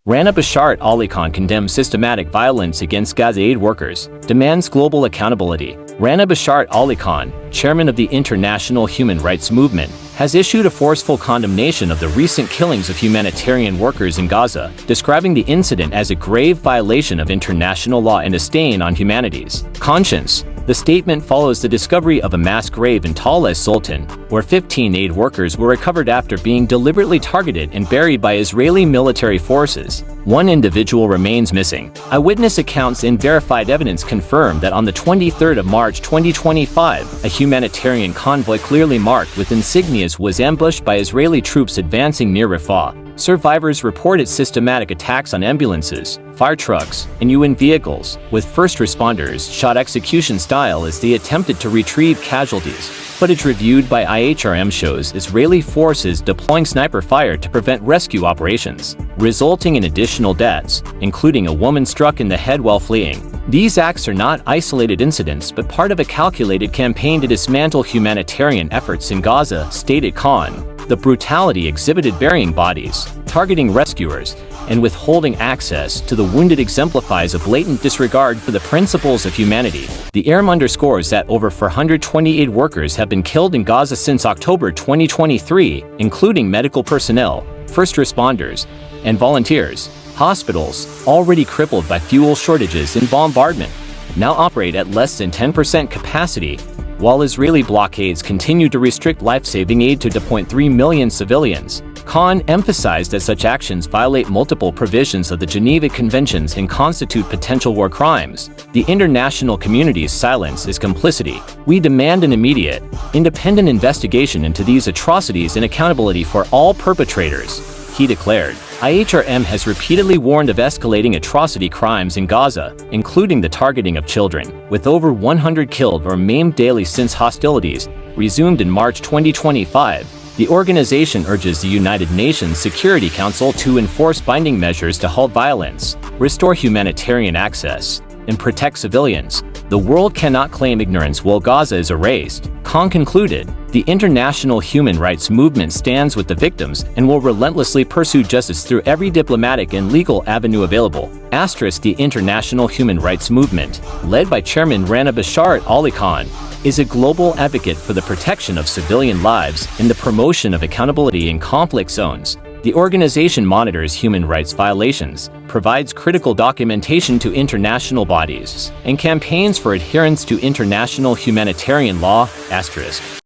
Rana Basharat Ali Khan condemns systematic violence against Gaza aid workers, demands global accountability. Rana Basharat Ali Khan, chairman of the International Human Rights Movement, has issued a forceful condemnation of the recent killings of humanitarian workers in Gaza, describing the incident as a grave violation of international law and a stain on humanity's conscience. The statement follows the discovery of a mass grave in Tal es-Sultan, where 15 aid workers were recovered after being deliberately targeted and buried by Israeli military forces. One individual remains missing. Eyewitness accounts and verified evidence confirm that on the 23rd of March 2025, a humanitarian convoy clearly marked with insignias was ambushed by Israeli troops advancing near Rafah. Survivors reported systematic attacks on ambulances, fire trucks, and UN vehicles, with first responders shot execution style as they attempted to retrieve casualties. Footage reviewed by IHRM shows Israeli forces deploying sniper fire to prevent rescue operations, resulting in additional deaths, including a woman struck in the head while fleeing. These acts are not isolated incidents but part of a calculated campaign to dismantle humanitarian efforts in Gaza, stated Khan. The brutality exhibited burying bodies, targeting rescuers, and withholding access to the wounded exemplifies a blatant disregard for the principles of humanity. The IHRM underscores that over 428 workers have been killed in Gaza since October 2023, including medical personnel, first responders, and volunteers. Hospitals, already crippled by fuel shortages and bombardment, now operate at less than 10% capacity, while Israeli blockades continue to restrict life-saving aid to 2.3 million civilians. Khan emphasized that such actions violate multiple provisions of the Geneva Conventions and constitute potential war crimes. The international community's silence is complicity. We demand an immediate, independent investigation into these atrocities and accountability for all perpetrators, he declared. IHRM has repeatedly warned of escalating atrocity crimes in Gaza, including the targeting of children, with over 100 killed or maimed daily since hostilities resumed in March 2025. The organization urges the United Nations Security Council to enforce binding measures to halt violence, restore humanitarian access, and protect civilians. The world cannot claim ignorance while Gaza is erased, Khan concluded. The international human rights movement stands with the victims and will relentlessly pursue justice through every diplomatic and legal avenue available. The international human rights movement, led by Chairman Rana Basharat Ali Khan, is a global advocate for the protection of civilian lives and the promotion of accountability in conflict zones. The organization monitors human rights violations, provides critical documentation to international bodies, and campaigns for adherence to international humanitarian law.